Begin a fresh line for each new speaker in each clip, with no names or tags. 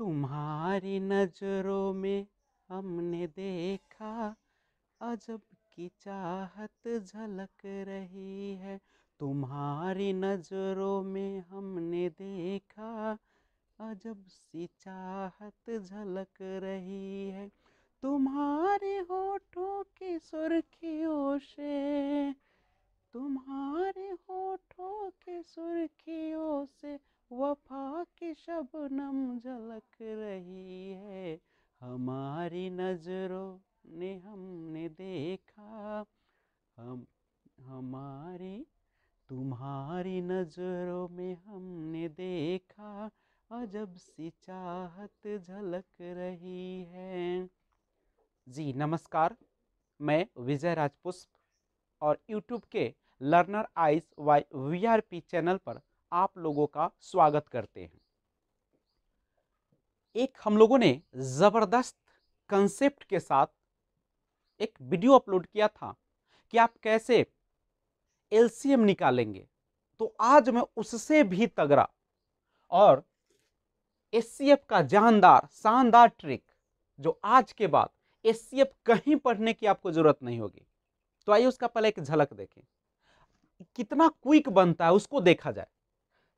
तुम्हारी नजरों में हमने देखा अजब की चाहत झलक रही है। तुम्हारी नजरों में हमने देखा अजब सी चाहत झलक रही है। तुम्हारे होठों की सुर्खियों से, तुम्हारे होठों की सुर्खियों से वफा की शबनम झलक रही है। हमारी नजरों ने हमने देखा, हम हमारी तुम्हारी नजरों में हमने देखा अजब सी चाहत झलक रही है। जी नमस्कार, मैं विजय राजपुष्प और YouTube के लर्नर आइज वाई VRP चैनल पर आप लोगों का स्वागत करते हैं। एक हम लोगों ने जबरदस्त कंसेप्ट के साथ एक वीडियो अपलोड किया था कि आप कैसे LCM निकालेंगे, तो आज मैं उससे भी तगड़ा और SCF का जानदार शानदार ट्रिक, जो आज के बाद SCF कहीं पढ़ने की आपको जरूरत नहीं होगी। तो आइए उसका पहले एक झलक देखें, कितना क्विक बनता है उसको देखा जाए।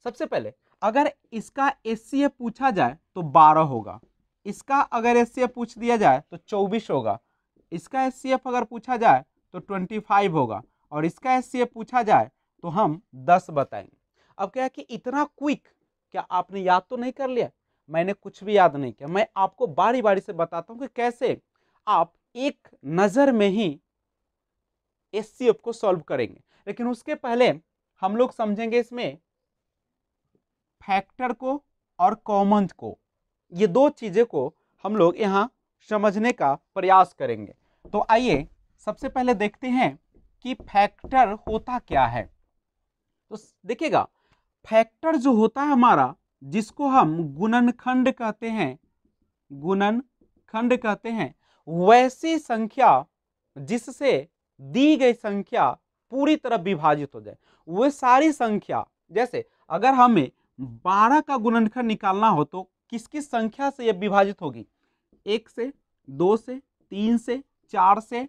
सबसे पहले अगर इसका SCF पूछा जाए तो 12 होगा, इसका अगर SCF पूछ दिया जाए तो 24 होगा, इसका SCF अगर पूछा जाए तो 25 होगा, और इसका SCF पूछा जाए तो हम 10 बताएंगे। अब क्या है कि इतना क्विक, क्या आपने याद तो नहीं कर लिया? मैंने कुछ भी याद नहीं किया, मैं आपको बारी बारी से बताता हूं कि कैसे आप एक नजर में ही SCF को सॉल्व करेंगे। लेकिन उसके पहले हम लोग समझेंगे इसमें फैक्टर को और कॉमन को, ये दो चीजें को हम लोग यहां समझने का प्रयास करेंगे। तो आइए सबसे पहले देखते हैं कि फैक्टर होता क्या है। तो देखिएगा, फैक्टर जो होता है हमारा, जिसको हम गुणनखंड कहते हैं, गुणनखंड कहते हैं, वैसी संख्या जिससे दी गई संख्या पूरी तरह विभाजित हो जाए। वो सारी संख्या, जैसे अगर हमें 12 का गुणनखंड निकालना हो तो किस किस संख्या से यह विभाजित होगी? 1 से, 2 से, 3 से, 4 से,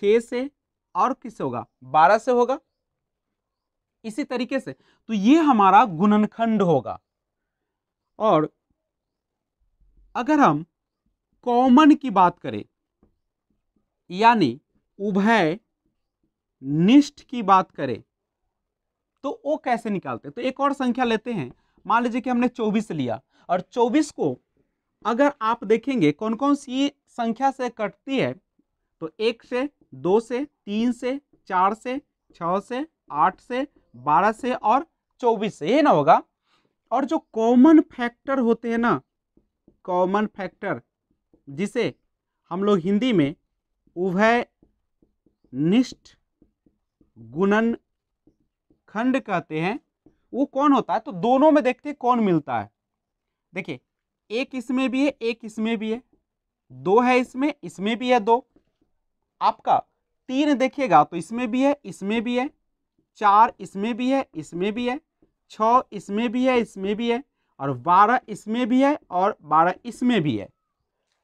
6 से, और किससे होगा? 12 से होगा। इसी तरीके से तो ये हमारा गुणनखंड होगा। और अगर हम कॉमन की बात करें, यानी उभय निष्ठ की बात करें, तो वो कैसे निकालते हैं? तो एक और संख्या लेते हैं, मान लीजिए कि हमने 24 लिया, और 24 को अगर आप देखेंगे कौन कौन सी संख्या से कटती है, तो 1 से, 2 से, 3 से, 4 से, 6 से, 8 से, 12 से और 24 से, ये ना होगा। और जो कॉमन फैक्टर होते हैं ना, कॉमन फैक्टर जिसे हम लोग हिंदी में उभय निष्ठ गुणनखंड कहते हैं, वो कौन होता है? तो दोनों में देखते हैं कौन मिलता है। देखिए, एक इसमें भी है, एक इसमें भी है, 2 है इसमें, इसमें भी है 2, आपका 3 देखिएगा तो इसमें भी है, इसमें भी है, 4 इसमें भी है, इसमें भी है, 6 इसमें भी है, इसमें भी है, और 12 इसमें भी है, और 12 इसमें भी है।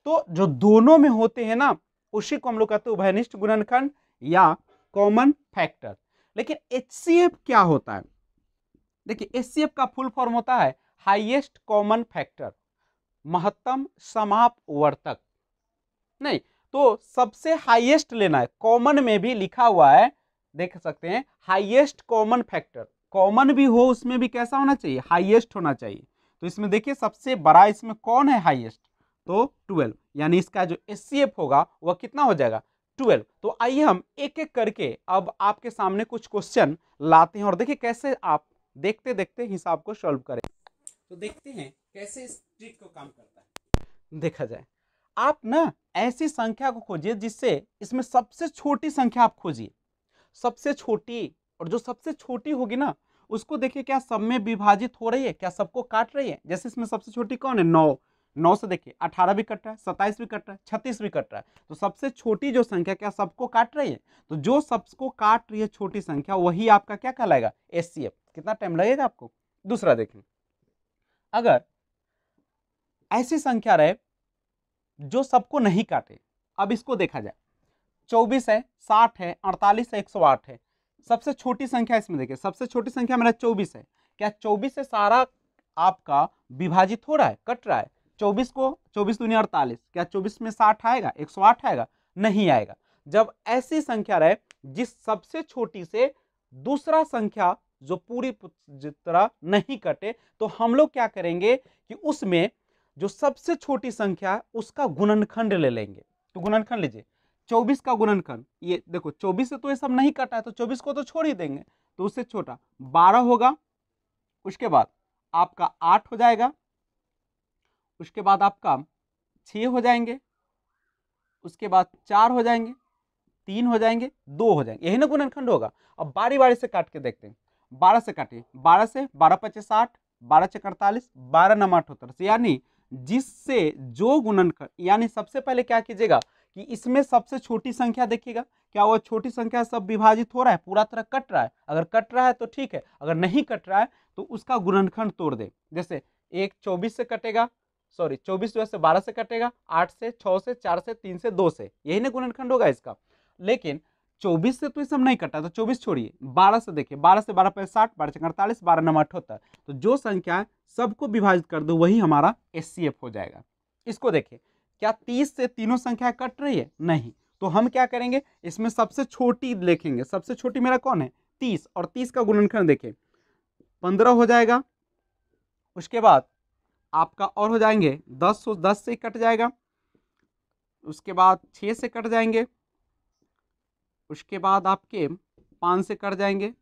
तो जो दोनों में होते हैं ना, उसी को हम लोग कहते हैं उभयनिष्ठ गुणनखंड या कॉमन फैक्टर। लेकिन HCF क्या होता है? देखिए, HCF का फुल फॉर्म होता है हाईएस्ट कॉमन फैक्टर, महत्तम समापवर्तक। नहीं, तो सबसे हाईएस्ट लेना है, कॉमन में भी लिखा हुआ है, देख सकते हैं, हाईएस्ट कॉमन फैक्टर। कॉमन भी हो उसमें भी कैसा होना चाहिए? हाईएस्ट होना चाहिए। तो इसमें देखिए सबसे बड़ा इसमें कौन है हाईएस्ट? तो 12, यानी इसका जो HCF होगा वह कितना हो जाएगा? 12। तो आइए हम एक एक करके अब आपके सामने कुछ क्वेश्चन लाते हैं और देखिए कैसे आप देखते देखते हिसाब को सॉल्व करें। तो देखते हैं कैसे इस ट्रिक को काम करता है। देखा जाए, आप ना ऐसी संख्या को खोजिए जिससे, इसमें सबसे छोटी संख्या आप खोजिए, सबसे छोटी, और जो सबसे छोटी होगी ना उसको देखिए क्या सब में विभाजित हो रही है, क्या सबको काट रही है। जैसे इसमें सबसे छोटी कौन है? 9। 9 से देखिए 18 भी कट रहा है, 27 भी कट रहा है, 36 भी कट रहा है। तो सबसे छोटी जो संख्या क्या सबको काट रही है? तो जो सबको काट रही है छोटी संख्या, वही आपका क्या कहलाएगा? HCF। कितना टाइम लगेगा आपको? दूसरा देखें, अगर ऐसी संख्या रहे जो सबको नहीं काटे। अब इसको देखा जाए, 24 है, 60 है, 48 है, 108 है। सबसे छोटी संख्या इसमें देखिए, सबसे छोटी संख्या मेरा 24 है। क्या 24 से सारा आपका विभाजित हो रहा है, कट रहा है? 24 को 24 दूनी 48, क्या 24 में 60 आएगा, 108 आएगा? नहीं आएगा। जब ऐसी संख्या रहे जिस सबसे छोटी से दूसरा संख्या जो पूरी तरह नहीं कटे, तो हम लोग क्या करेंगे कि उसमें जो सबसे छोटी संख्या है उसका गुणनखंड ले लेंगे। तो गुणनखंड लीजिए, 24 का गुणनखंड, ये देखो 24 से तो ये सब नहीं कटा है, तो 24 को तो छोड़ ही देंगे, तो उससे छोटा 12 होगा। उसके बाद आपका 8 हो जाएगा, उसके बाद आपका 6 हो जाएंगे, उसके बाद 4 हो जाएंगे, 3 हो जाएंगे, 2 हो जाएंगे, यही ना गुणनखंड होगा। अब बारी बारी से काट के देखते हैं। 12 से काटिए, 12 से 12 25 60, 12 6 48, 12 9 8 18, यानी जिससे जो गुणनखंड, यानी सबसे पहले क्या कीजिएगा कि इसमें सबसे छोटी संख्या देखिएगा, क्या वो छोटी संख्या सब विभाजित हो रहा है, पूरा तरह कट रहा है? अगर कट रहा है तो ठीक है, अगर नहीं कट रहा है तो उसका गुणनखंड तोड़ दे। जैसे एक 24 से कटेगा, सॉरी 24 जो है 12 से कटेगा, 8 से, 6 से, 4 से, 3 से, 2 से, यही ना गुणनखंड होगा इसका। लेकिन 24 से तो ये सब नहीं कटा, तो 24 छोड़िए, 12 से देखिए, 12 से 12 5 60, 12 6 48, 12 9 8 होता है। तो जो संख्या है सबको विभाजित कर दो, वही हमारा एचसीएफ हो जाएगा। इसको देखिए, क्या 30 से तीनों संख्या कट रही है? नहीं। तो हम क्या करेंगे, इसमें सबसे छोटी लिखेंगे। सबसे छोटी मेरा कौन है? 30, और 30 का गुणनखंड देखिए 15 हो जाएगा। उसके बाद आपका और हो जाएंगे 10 से कट जाएगा, उसके बाद 6 से कट जाएंगे, उसके बाद आपके 5 से कट जाएंगे,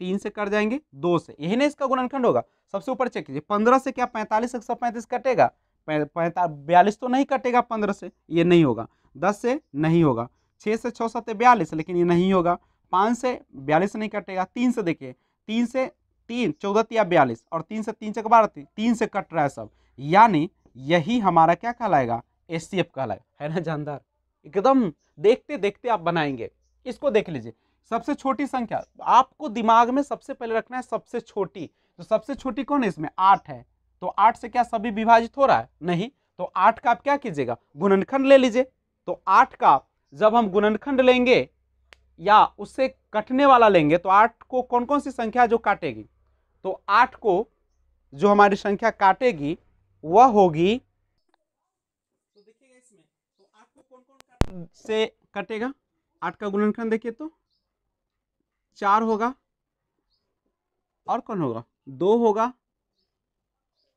3 से कट जाएंगे, 2 से, यही ना इसका गुणनखंड होगा। सबसे ऊपर चेक कीजिए, 15 से क्या 45 135 कटेगा? 42 तो नहीं कटेगा 15 से, ये नहीं होगा। 10 से नहीं होगा, 6 से 6 7 42, लेकिन ये नहीं होगा। 5 से 42 नहीं कटेगा। 3 से देखिए, 3 से 3 14 या 42, और 3 से 3 12, 3 से कट रहा है सब, यानी यही हमारा क्या कहलाएगा? एचसीएफ कहलाएगा, है ना जानदार? एकदम देखते देखते आप बनाएंगे। इसको देख लीजिए, सबसे छोटी संख्या आपको दिमाग में सबसे पहले रखना है, सबसे छोटी। तो सबसे छोटी कौन है इसमें? 8 है। तो 8 से क्या सभी विभाजित हो रहा है? नहीं। तो 8 का आप क्या कीजिएगा? गुणनखंड ले लीजिए। तो 8 का जब हम गुणनखंड लेंगे या उससे कटने वाला लेंगे, तो 8 को कौन कौन सी संख्या जो काटेगी? तो 8 को जो हमारी संख्या काटेगी वह होगी, तो देखिएगा इसमें, तो 8 को कौन कौन से कटेगा? 8 का गुणनखंड देखिए तो 4 होगा, और कौन होगा? 2 होगा,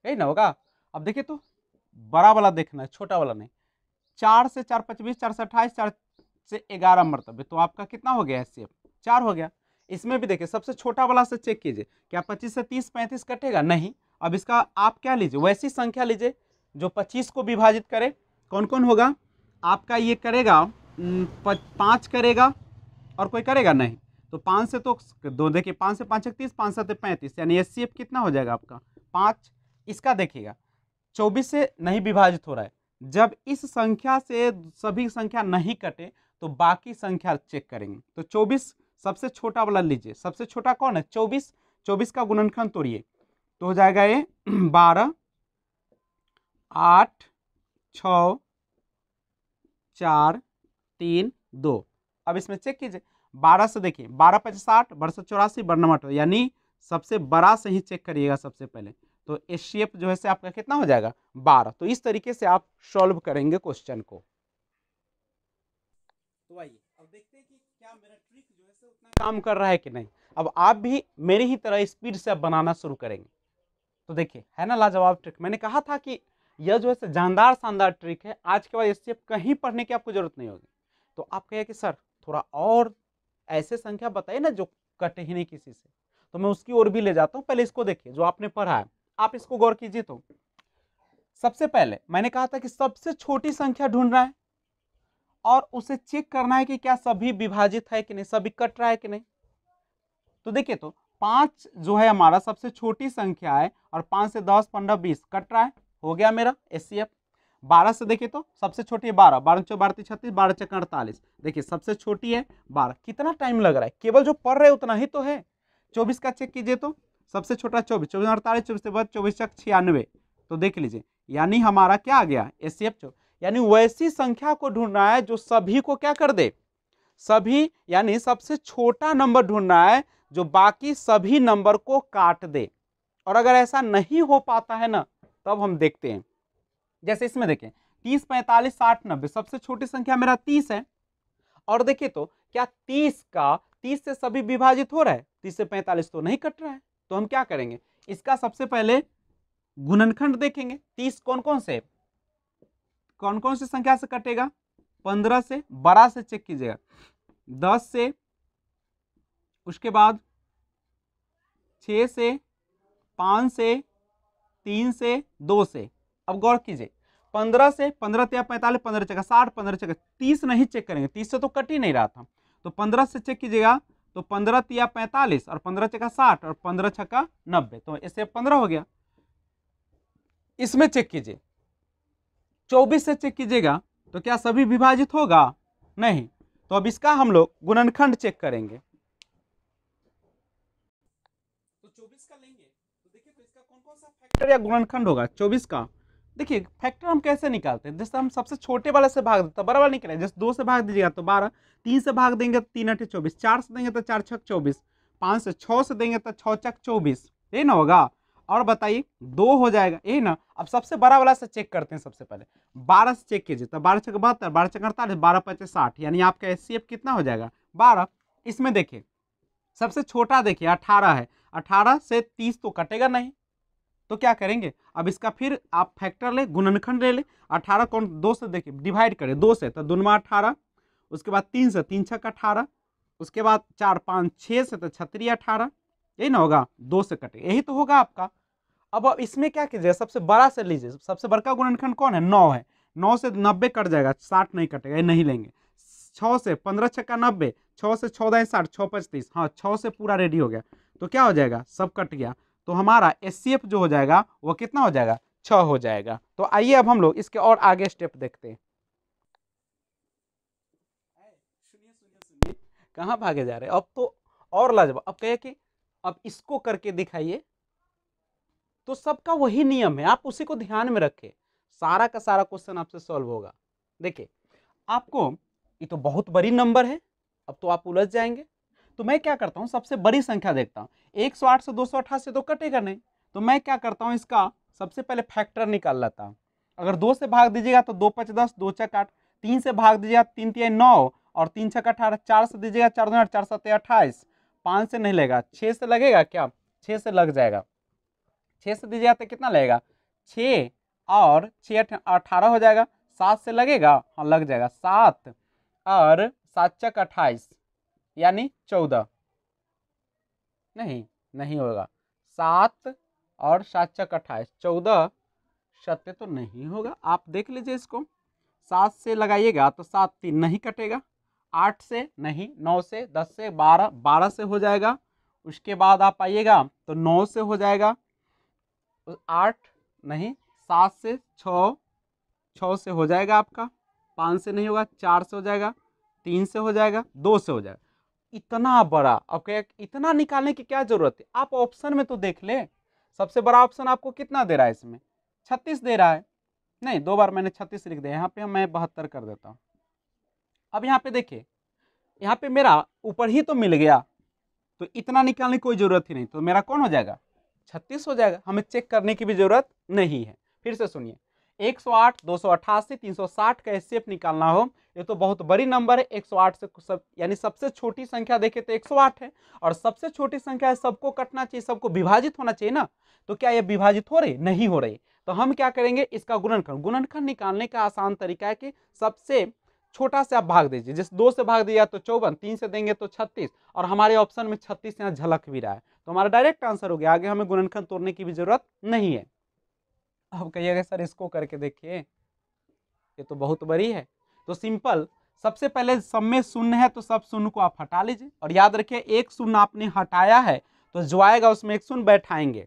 यही ना होगा। अब देखिए तो बड़ा वाला देखना है, छोटा वाला नहीं। 4 से 4 25, 4 से 28, 4 से 11 मरतबे, तो आपका कितना हो गया? एचसीएफ 4 हो गया। इसमें भी देखिए, सबसे छोटा वाला से चेक कीजिए, क्या 25 से 30 35 कटेगा? नहीं। अब इसका आप क्या लीजिए? वैसी संख्या लीजिए जो 25 को विभाजित करे। कौन कौन होगा आपका? ये करेगा 5 करेगा, और कोई करेगा नहीं। तो 5 से तो 2, देखिए 5 से 5 30, 5 7 35, यानी एचसीएफ कितना हो जाएगा आपका? 5। इसका देखिएगा 24 से नहीं विभाजित हो रहा है। जब इस संख्या से सभी संख्या नहीं कटे तो बाकी संख्या चेक करेंगे। तो 24 सबसे छोटा वाला लीजिए। सबसे छोटा कौन है? 24। 24 का गुणनखंड तोड़िए, तो हो जाएगा ये 12 8 6 4 3 2। अब इसमें चेक कीजिए, 12 से देखिए, 12 50 60, 12 84, 12 9 यानी सबसे बड़ा से ही चेक करिएगा सबसे पहले। तो एचसीएफ जो है से आपका कितना हो जाएगा? 12। तो इस तरीके से आप सॉल्व करेंगे क्वेश्चन को। तो आइए अब देखते हैं कि क्या मेरा ट्रिक जो है से उतना काम कर रहा है कि नहीं। अब आप भी मेरी ही तरह स्पीड से अब बनाना शुरू करेंगे। तो देखिए, है ना लाजवाब ट्रिक। मैंने कहा था कि यह जो है जानदार शानदार ट्रिक है, आज के बाद एचसीएफ कहीं पढ़ने की आपको जरूरत नहीं होगी। तो आप कहिए कि सर थोड़ा और ऐसे संख्या बताइए ना जो कटे ही नहीं किसी से, तो मैं उसकी ओर भी ले जाता हूं। पहले इसको देखिए, जो आपने पढ़ा है आप इसको गौर कीजिए। तो सबसे पहले मैंने कहा था कि सबसे छोटी संख्या ढूंढना है और उसे चेक करना है कि क्या सभी विभाजित है कि नहीं, सभी कट रहा है कि नहीं। तो देखिए, तो 5 जो है हमारा सबसे छोटी संख्या है, और 5 से 10 15 20 कट रहा है, हो गया मेरा एचसीएफ। 12 से देखिए तो सबसे छोटी है 12, 12 4 12 36, 12 6 48, देखिए सबसे छोटी है 12। कितना टाइम लग रहा है? केवल जो पढ़ रहे उतना ही तो है। 24 का चेक कीजिए तो सबसे छोटा 24, 24 48, 24 से बाद 24 96, तो देख लीजिए यानी हमारा क्या आ गया, HCF। यानी वैसी संख्या को ढूंढना है जो सभी को क्या कर दे, सभी, यानी सबसे छोटा नंबर ढूंढना है जो बाकी सभी नंबर को काट दे। और अगर ऐसा नहीं हो पाता है ना, तब हम देखते हैं, जैसे इसमें देखें 30, 45, 60, 90, सबसे छोटी संख्या मेरा 30 है। और देखिए तो क्या 30 से सभी विभाजित हो रहा है, 30 से 45 तो नहीं कट रहा है। तो हम क्या करेंगे, इसका सबसे पहले गुणनखंड देखेंगे। 30 कौन कौन सी संख्या से कटेगा, 15 से, 12 से चेक कीजिएगा, 10 से, उसके बाद 6 से, 5 से, 3 से, 2 से। अब गौर कीजिए, 15 से, 15 या 45, 15 चेक 60, 15 चेक 30 नहीं चेक करेंगे, 30 से तो कट ही नहीं रहा था। तो 15 से चेक कीजिएगा, तो 15 या 45 और 15 चेका 60 और 15 छक्का 90, तो इससे 15 हो गया। इसमें चेक कीजिए, 24 से चेक कीजिएगा, तो क्या सभी विभाजित होगा, नहीं। तो अब इसका हम लोग गुणनखंड चेक करेंगे। तो 24 का लेंगे, तो देखिए तो इसका कौन सा फैक्टर या गुणनखंड होगा 24 का। देखिए फैक्टर हम कैसे निकालते हैं, जैसे हम सबसे छोटे वाले से भाग देते हैं, बड़ा वाला निकले, जैसे 2 से भाग दीजिएगा तो 12, 3 से भाग देंगे तो 3 8 24, 4 से देंगे तो 4 6 24, 5 से 6 से देंगे तो 6 6 24, यही ना होगा। और बताइए 2 हो जाएगा, यही ना। अब सबसे बड़ा वाला से चेक करते हैं, सबसे पहले 12 से चेक कीजिए, तो 12 6 72, 12 6 48, 12 5 60, यानी आपका HCF कितना हो जाएगा 12। इसमें देखिए सबसे छोटा देखिए 18 है, 18 से 30 तो कटेगा नहीं, तो क्या करेंगे, अब इसका फिर आप फैक्टर ले, गुणनखंड ले ले। 18 कौन 2 से देखिए डिवाइड करें, 2 से तो दुनमा 18, उसके बाद 3 से 3 छक 18, उसके बाद 4 5 6 से तो 36 18, यही ना होगा, 2 से कटे, यही तो होगा आपका। अब इसमें क्या कीजिए, सबसे बड़ा से लीजिए, सबसे बड़का गुणनखंड कौन है, 9 है, 9 से 90 कट जाएगा, 60 नहीं कटेगा, ये नहीं लेंगे। 6 से 15 छक्का 90, 6 से 14 60, 6 35, हाँ 6 से पूरा रेडी हो गया, तो क्या हो जाएगा, सब कट गया। तो हमारा HCF जो हो जाएगा वो कितना हो जाएगा, 6 हो जाएगा। तो आइए अब हम लोग इसके और आगे स्टेप देखते हैं। सुनिए कहाँ भागे जा रहे हैं, अब तो और लाजवाब। अब कहे कि अब इसको करके दिखाइए, तो सबका वही नियम है, आप उसी को ध्यान में रखें, सारा का सारा क्वेश्चन आपसे सॉल्व होगा। देखिए आपको ये तो बहुत बड़ी नंबर है, अब तो आप उलझ जाएंगे। तो मैं क्या करता हूं, सबसे बड़ी संख्या देखता हूं, 108 से 288 तो कटेगा नहीं, तो मैं क्या करता हूं, इसका सबसे पहले फैक्टर निकाल लेता हूं। अगर 2 से भाग दीजिएगा तो 2 5 10, 2 6 8, 3 से भाग दीजिएगा 3 3 9 और 3 6 18, 4 से दीजिएगा 4 2 8, 4 7 28, 5 से नहीं लेगा, 6 से लगेगा क्या, 6 से लग जाएगा, 6 से दीजिएगा तो कितना लगेगा, 6 और 6 18 हो जाएगा, 7 से लगेगा, हाँ लग जाएगा, 7 और 7 चक 28 यानी 14, नहीं होगा, 7 और 7 चक 28, 14 सत्य तो नहीं होगा। आप देख लीजिए इसको, 7 से लगाइएगा तो 7 3 नहीं कटेगा, 8 से नहीं, 9 से, 10 से, 12, 12 से हो जाएगा, उसके बाद आप आइएगा तो 9 से हो जाएगा, 8 नहीं, 7 से 6, 6 से हो जाएगा आपका, 5 से नहीं होगा, 4 से हो जाएगा, 3 से हो जाएगा, 2 से हो जाएगा। इतना बड़ा, अब क्या इतना निकालने की क्या जरूरत है, आप ऑप्शन में तो देख ले, सबसे बड़ा ऑप्शन आपको कितना दे रहा है, इसमें 36 दे रहा है, नहीं 2 बार मैंने 36 लिख दिया, यहाँ पे मैं 72 कर देता हूँ। अब यहाँ पे देखिए, यहाँ पे मेरा ऊपर ही तो मिल गया, तो इतना निकालने की कोई जरूरत ही नहीं, तो मेरा कौन हो जाएगा 36 हो जाएगा, हमें चेक करने की भी जरूरत नहीं है। फिर से सुनिए, 108, 288, 360 का HCF निकालना हो, ये तो बहुत बड़ी नंबर है, 108 से सब, यानी सबसे छोटी संख्या देखे तो 108 है, और सबसे छोटी संख्या है, सबको कटना चाहिए, सबको विभाजित होना चाहिए ना, तो क्या ये विभाजित हो रही, नहीं हो रही, तो हम क्या करेंगे, इसका गुणनखंड निकालने का आसान तरीका है कि सबसे छोटा से आप भाग दीजिए, जैसे 2 से भाग दिया तो 54, 3 से देंगे तो 36, और हमारे ऑप्शन में 36 यहाँ झलक भी रहा है, तो हमारा डायरेक्ट आंसर हो गया, आगे हमें गुणनखंड तोड़ने की भी जरूरत नहीं है। अब कहिएगा सर इसको करके देखिए, ये तो बहुत बड़ी है, तो सिंपल, सबसे पहले सब में शून्य है तो सब शून्य को आप हटा लीजिए, और याद रखिए एक शून्य आपने हटाया है तो जो आएगा उसमें एक शून्य बैठाएंगे,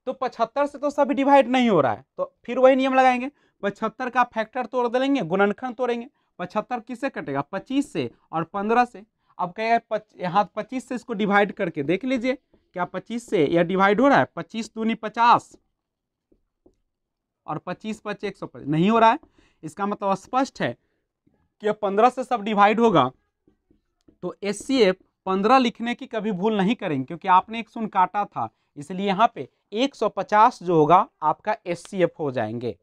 तो 75 से तो सभी डिवाइड नहीं हो रहा है, तो फिर वही नियम लगाएंगे, 75 का फैक्टर तोड़ देंगे, गुणनखंड तोड़ेंगे, 75 किससे कटेगा, 25 से और 15 से। अब कहेगा यहाँ 25 से इसको डिवाइड करके देख लीजिए, क्या 25 से यह डिवाइड हो रहा है, 25 दूनी 50, और 25 25 125 नहीं हो रहा है। इसका मतलब स्पष्ट है कि अब 15 से सब डिवाइड होगा तो HCF 15 लिखने की कभी भूल नहीं करेंगे, क्योंकि आपने एक शून्य काटा था, इसलिए यहाँ पे 150 जो होगा आपका HCF हो जाएंगे।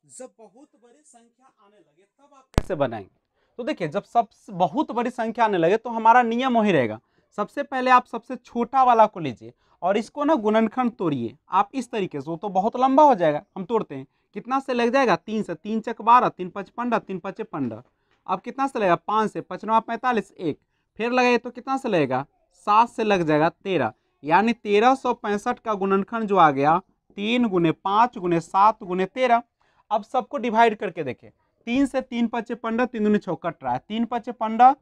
जब बहुत बड़ी संख्या आने लगे तब आप कैसे बनाएंगे? तो देखिए, जब सब बहुत बड़ी संख्या आने लगे तो हमारा नियम वही रहेगा, सबसे पहले आप सबसे छोटा वाला को लीजिए और इसको ना गुणनखंड तोड़िए आप इस तरीके से, वो तो बहुत लंबा हो जाएगा, हम तोड़ते हैं। कितना से लग जाएगा? 3 से, 3 चक 12, 3 5 15, 3 5 15। अब कितना से लगेगा? 5 से, 5 9 45, 1 फिर लगाइए तो कितना से लगेगा? 7 से लग जाएगा 13, यानी 1365 का गुणनखंड जो आ गया 3 गुने 5 गुने 7 गुने 13। अब सबको डिवाइड करके देखें, 3 से 3 पचे 15, 3 दूनी 6 कट रहा है, 3 पचे 15,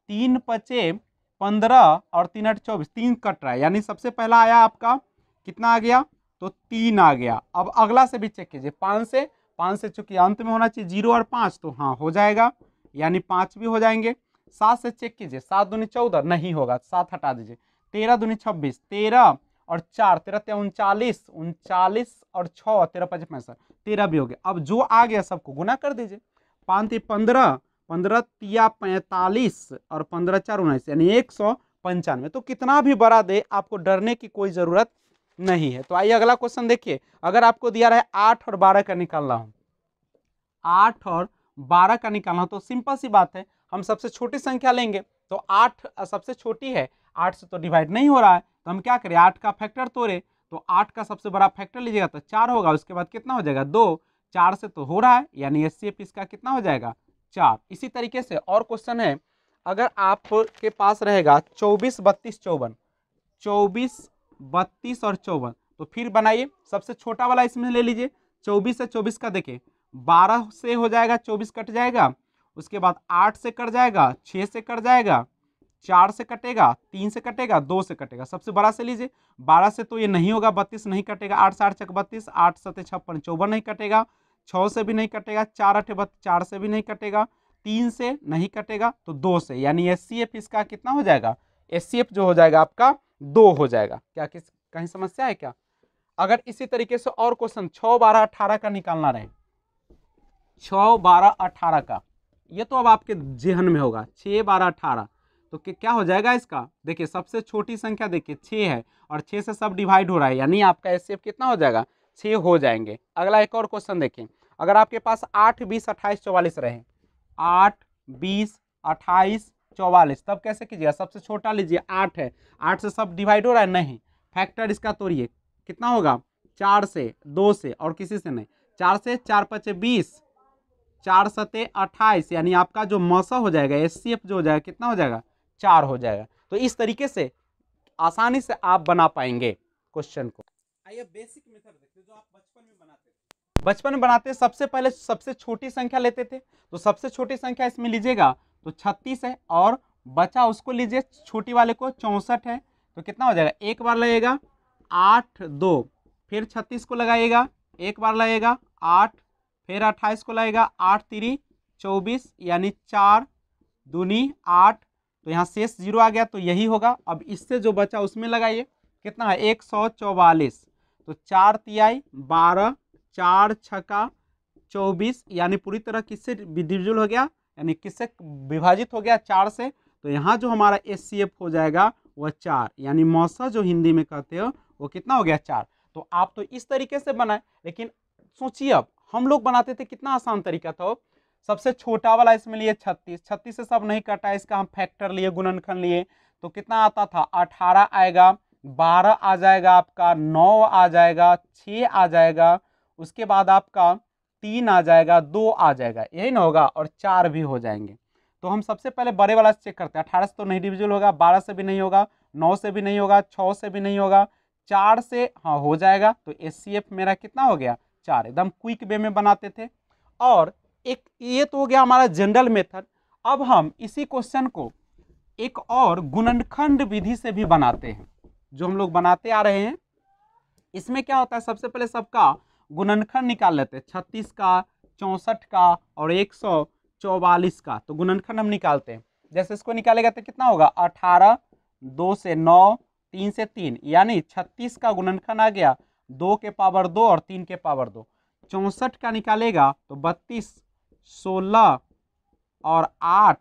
3 पचे 15 और 3 8 24, 3 कट रहा है, यानी सबसे पहला आया आपका कितना आ गया? तो 3 आ गया। अब अगला से भी चेक कीजिए, 5 से चूंकि अंत में होना चाहिए 0 और 5, तो हाँ हो जाएगा, यानी 5 भी हो जाएंगे। 7 से चेक कीजिए, 7 दूनी 14, नहीं होगा, 7 हटा दीजिए। 13 दूनी 26, 13 और 4, 13 39, 39 और 6, 13 5 65, 13 भी हो गया। अब जो आ गया सबको गुना कर दीजिए, 5 3 15, 15 तिया 45 और 15 4 19, यानी 195। तो कितना भी बड़ा दे आपको डरने की कोई जरूरत नहीं है। तो आइए अगला क्वेश्चन देखिए, अगर आपको दिया रहा है 8 और 12 का निकालना हो, 8 और 12 का निकालना हो तो सिंपल सी बात है, हम सबसे छोटी संख्या लेंगे। तो 8 सबसे छोटी है, 8 से तो डिवाइड नहीं हो रहा है, तो हम क्या करें? 8 का फैक्टर तोड़े, तो 8 का सबसे बड़ा फैक्टर लीजिएगा तो 4 होगा, उसके बाद कितना हो जाएगा? 2, 4 से तो हो रहा है, यानी HCF इसका कितना हो जाएगा? 4। इसी तरीके से और क्वेश्चन है, अगर आपके पास रहेगा 24 32 54, 24 32 और 54, तो फिर बनाइए, सबसे छोटा वाला इसमें ले लीजिए। 24 से 24 का देखिए, 12 से हो जाएगा, 24 कट जाएगा, उसके बाद 8 से कट जाएगा, 6 से कट जाएगा, 4 से कटेगा, 3 से कटेगा, 2 से कटेगा, सबसे बड़ा से लीजिए। 12 से तो ये नहीं होगा, 32 नहीं कटेगा, 8 से 8 चक 32, 8 7 56 54 नहीं कटेगा, 6 से भी नहीं कटेगा, 4 8 32, 4 से भी नहीं कटेगा, 3 से नहीं कटेगा, तो 2 से, यानी HCF इसका कितना हो जाएगा? HCF जो हो जाएगा आपका 2 हो जाएगा। क्या कहीं समस्या है क्या? अगर इसी तरीके से और क्वेश्चन 6 12 18 का निकालना रहे, 6 12 18 का, ये तो अब आपके जेहन में होगा, 6 12 18, तो क्या हो जाएगा इसका? देखिए सबसे छोटी संख्या देखिए 6 है और 6 से सब डिवाइड हो रहा है, यानी आपका HCF कितना हो जाएगा? 6 हो जाएंगे। अगला एक और क्वेश्चन देखिए, अगर आपके पास 8 20 28 44 रहे, 8 20 28 44, तब कैसे कीजिएगा? सबसे छोटा लीजिए, 8 है, 8 से सब डिवाइड हो रहा है, नहीं, फैक्टर इसका तोड़िए, कितना होगा? 4 से, 2 से और किसी से नहीं, 4 से 4 5 20, 4 7 28, यानी आपका जो मौसा हो जाएगा HCF जो हो जाएगा कितना हो जाएगा? 4 हो जाएगा। तो इस तरीके से आसानी से आप बना पाएंगे क्वेश्चन को। आइए बेसिक मेथड देखते हैं जो आप बचपन में बनाते थे। बचपन में बनाते सबसे पहले सबसे छोटी संख्या लेते थे, तो सबसे छोटी संख्या इसमें लीजिएगा तो 36 है, और बचा उसको लीजिए छोटी वाले को 64 है, तो कितना हो जाएगा? एक बार लगेगा 8 2, फिर 36 को लगाइएगा, एक बार लगेगा 8, फिर 28 को लगेगा 8 3 24, यानी 4 दूनी 8, तो यहाँ शेष 0 आ गया, तो यही होगा। अब इससे जो बचा उसमें लगाइए, कितना है? 144, तो 4 तिहाई 12, 4 छक्का 24, यानी पूरी तरह किससे डिविजिबल हो गया, यानी किससे विभाजित हो गया? 4 से। तो यहाँ जो हमारा HCF हो जाएगा वह 4, यानी मौसा जो हिंदी में कहते हो वो कितना हो गया? 4। तो आप तो इस तरीके से बनाए, लेकिन सोचिए अब हम लोग बनाते थे कितना आसान तरीका था। सबसे छोटा वाला इसमें लिए 36, 36 से सब नहीं कटा, इसका हम फैक्टर लिए, गुणनखंड लिए, तो कितना आता था? 18 आएगा, 12 आ जाएगा आपका, 9 आ जाएगा, 6 आ जाएगा, उसके बाद आपका 3 आ जाएगा, 2 आ जाएगा, यही ना होगा, और 4 भी हो जाएंगे। तो हम सबसे पहले बड़े वाला चेक करते हैं। 18 से तो नहीं डिविजिबल होगा, 12 से भी नहीं होगा, 9 से भी नहीं होगा, 6 से भी नहीं होगा, 4 से हाँ हो जाएगा। तो HCF मेरा कितना हो गया? 4। एकदम क्विक वे में बनाते थे। और एक ये तो हो गया हमारा जनरल मेथड। अब हम इसी क्वेश्चन को एक और गुणनखंड विधि से भी बनाते हैं, जो हम लोग बनाते आ रहे हैं। इसमें क्या होता है, सबसे पहले सबका गुणनखंड निकाल लेते हैं, 36 का, 64 का और 144 का। तो गुणनखंड हम निकालते हैं, जैसे इसको निकालेगा तो कितना होगा? 18, 2 से 9, 3 से 3, यानी 36 का गुणनखंड आ गया 2 के पावर 2 और 3 के पावर 2। 64 का निकालेगा तो 32, 16 और 8,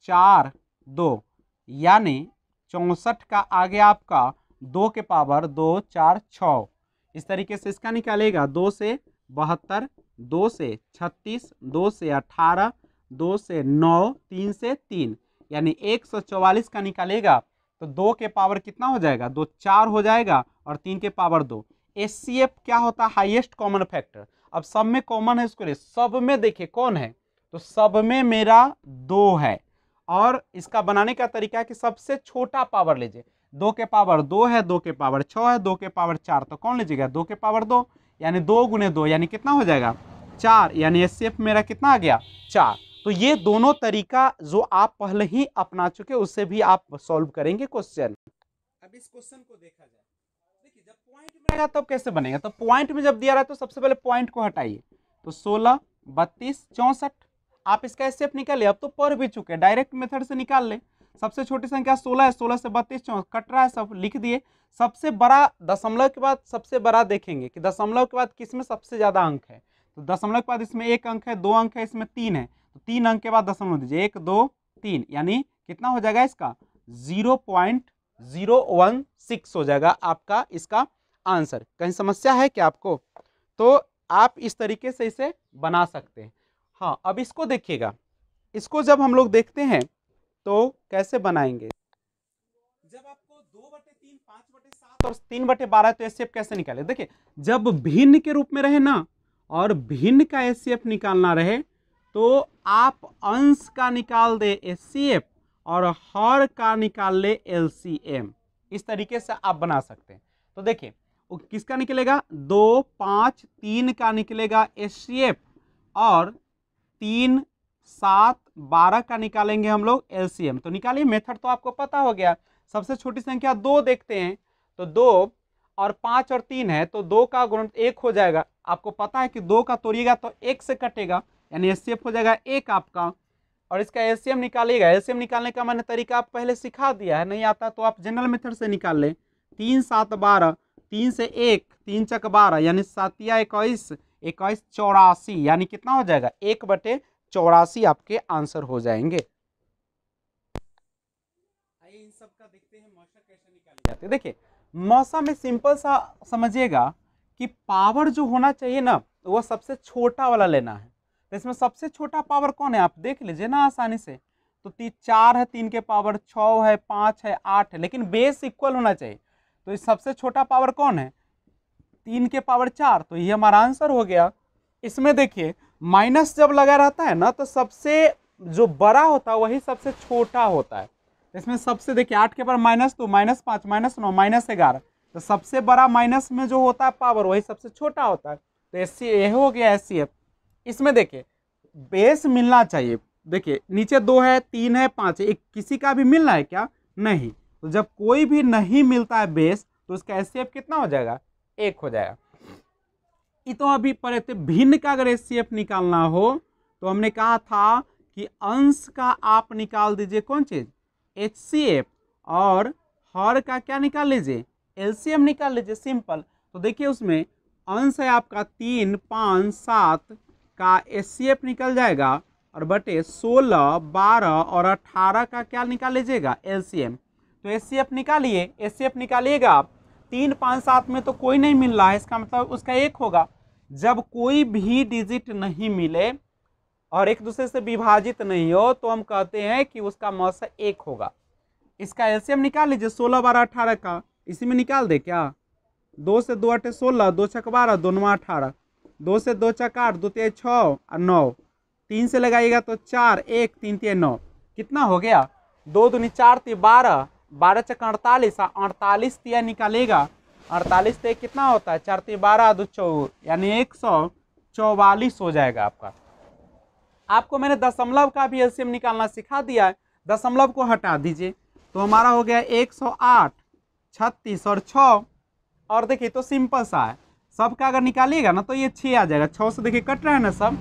4, 2, यानी 64 का आगे आपका 2 के पावर 2, 4, 6। इस तरीके से इसका निकालेगा 2 से 72, 2 से 36, 2 से 18, 2 से 9, 3 से 3, यानी 144 का निकालेगा तो 2 के पावर कितना हो जाएगा, 2 4 हो जाएगा और 3 के पावर 2। HCF क्या होता है, हाईएस्ट कॉमन फैक्टर। अब सब में कॉमन है, इसको ले, सब में देखिए कौन है, तो सब में मेरा 2 है। और इसका बनाने का तरीका है कि सबसे छोटा पावर लीजिए। 2 के पावर 2 है, 2 के पावर 6 है, 2 के पावर 4, तो कौन लीजिएगा, 2 के पावर 2, यानी 2 गुने 2 यानी कितना हो जाएगा, 4, यानी HCF मेरा कितना आ गया, 4। तो ये दोनों तरीका जो आप पहले ही अपना चुके उससे भी आप सॉल्व करेंगे क्वेश्चन। अब इस क्वेश्चन को देखा जाए, देखिए जब पॉइंट में रहेगा तब कैसे बनेगा, तो पॉइंट में जब दिया रहा है तो सबसे पहले पॉइंट को हटाइए, तो 16, 32, 64, आप इसका एचसीएफ निकालिए। अब तो पढ़ भी चुके, डायरेक्ट मेथड से निकाल ले। सबसे छोटी संख्या 16 है, 16 से 32, 64 कट रहा है, सब लिख दिए। सबसे बड़ा दशमलव के बाद सबसे बड़ा देखेंगे कि दशमलव के बाद किसमें सबसे ज्यादा अंक है, तो दशमलव के बाद इसमें 1 अंक है, 2 अंक है, इसमें 3 है, तो 3 अंक के बाद दशमलव दीजिए, 1 2 3, यानी कितना हो जाएगा इसका 0.016 हो जाएगा आपका इसका आंसर। कहीं समस्या है क्या आपको, तो आप इस तरीके से इसे बना सकते हैं। हाँ, अब इसको देखिएगा, इसको जब हम लोग देखते हैं तो कैसे बनाएंगे, जब आपको 2/3, 5/7 और 3/12 तो एचसीएफ कैसे निकाले। देखिए जब भिन्न के रूप में रहे ना और भिन्न का एचसीएफ निकालना रहे तो आप अंश का निकाल दे एचसीएफ और हर का निकाल ले एलसीएम। इस तरीके से आप बना सकते हैं। तो देखिए किसका निकलेगा, 2, 5, 3 का निकलेगा एचसीएफ और 3, 7, 12 का निकालेंगे हम लोग एलसीएम। तो निकालिए, मेथड तो आपको पता हो गया। सबसे छोटी संख्या 2 देखते हैं, तो 2 और 5 और 3 है, तो 2 का गुणन 1 हो जाएगा। आपको पता है कि 2 का तोड़िएगा तो 1 से कटेगा, यानी एचसीएफ हो जाएगा 1 आपका। और इसका एलसीएम निकालिएगा, एलसीएम निकालने का मैंने तरीका आप पहले सिखा दिया है, नहीं आता तो आप जनरल मेथड से निकाल लें। 3, 7, 12, 3 से 1, 3 चक 12, यानी 7 या 21, 21 84, यानी कितना हो जाएगा 1/84 आपके आंसर हो जाएंगे। आइए इन सब का देखते हैं मौसा कैसे निकाली जाती है। देखिए मौसा में सिंपल सा समझिएगा कि पावर जो होना चाहिए ना वो सबसे छोटा वाला लेना है। तो इसमें सबसे छोटा पावर कौन है, आप देख लीजिए ना आसानी से। तो 4 है, 3 के पावर 6 है, 5 है, 8 है, लेकिन बेस इक्वल होना चाहिए। तो इस सबसे छोटा पावर कौन है, 3 के पावर 4, तो ये हमारा आंसर हो गया। इसमें देखिए माइनस जब लगा रहता है ना तो सबसे जो बड़ा होता है वही सबसे छोटा होता है। इसमें सबसे देखिए 8 के पावर -2, -5, -9, -11, तो सबसे बड़ा माइनस में जो होता है पावर वही सबसे छोटा होता है। तो ये हो गया एचसीएफ। इसमें देखिए बेस मिलना चाहिए। देखिए नीचे 2 है, 3 है, 5 है, एक किसी का भी मिलना है क्या, नहीं। तो जब कोई भी नहीं मिलता है बेस तो उसका एचसीएफ कितना हो जाएगा, 1 हो जाएगा। ये तो अभी पढ़े थे, भिन्न का अगर एचसीएफ निकालना हो तो हमने कहा था कि अंश का आप निकाल दीजिए कौन चीज, एचसीएफ, और हर का क्या निकाल लीजिए, एलसीएम निकाल लीजिए, सिंपल। तो देखिए उसमें अंश है आपका 3, 5, 7 का एचसीएफ निकल जाएगा और बटे 16, 12 और 18 का क्या निकाल लीजिएगा, एलसीएम। तो एचसीएफ निकालिए, एचसीएफ निकालिएगा आप। 3, 5, 7 में तो कोई नहीं मिल रहा है, इसका मतलब उसका 1 होगा। जब कोई भी डिजिट नहीं मिले और एक दूसरे से विभाजित नहीं हो तो हम कहते हैं कि उसका मौसा 1 होगा। इसका एलसीएम निकाल लीजिए, 16, 12, 18 का, इसी में निकाल दे क्या। 2 से 2 8 16, 2 छक 12, 2 9 18, 2 से 2 चक 8, 2 3 6 और 9, 3 से लगाइएगा तो 4, 1 3 3 9, कितना हो गया, 2 दूनी 4 3 12, 12 चक 48, 48 तिया निकालेगा, 48 से कितना होता है, 4 3 12, 2 14, यानी 144 हो जाएगा आपका। आपको मैंने दशमलव का भी एलसीएम निकालना सिखा दिया है, दशमलव को हटा दीजिए तो हमारा हो गया 108, 36 और 6। और देखिए तो सिंपल सा है, सबका अगर निकालिएगा ना तो ये 6 आ जाएगा। 6 से देखिए कट रहा है ना सब।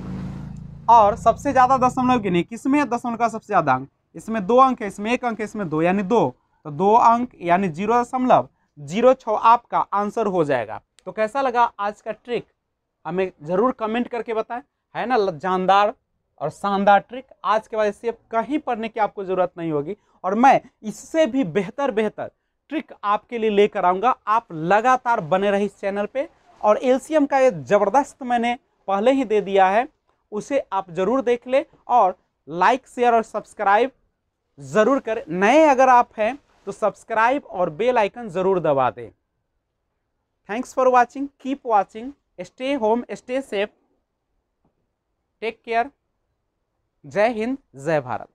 और सबसे ज्यादा दशमलव गिनिए, किसमें है दशमलव का सबसे ज्यादा अंक, इसमें 2 अंक है, इसमें 1 अंक है, इसमें 2 यानी 2, तो 2 अंक यानी 0.06 आपका आंसर हो जाएगा। तो कैसा लगा आज का ट्रिक, हमें ज़रूर कमेंट करके बताएं। है ना जानदार और शानदार ट्रिक। आज के बाद इससे कहीं पढ़ने की आपको ज़रूरत नहीं होगी, और मैं इससे भी बेहतर ट्रिक आपके लिए लेकर आऊँगा। आप लगातार बने रहिए इस चैनल पे, और एलसीएम का ये ज़बरदस्त मैंने पहले ही दे दिया है, उसे आप ज़रूर देख ले, और लाइक शेयर और सब्सक्राइब ज़रूर करें। नए अगर आप हैं तो सब्सक्राइब और बेल आइकन ज़रूर दबा दें। Thanks for watching, keep watching, stay home, stay safe, take care. जय हिंद, जय भारत।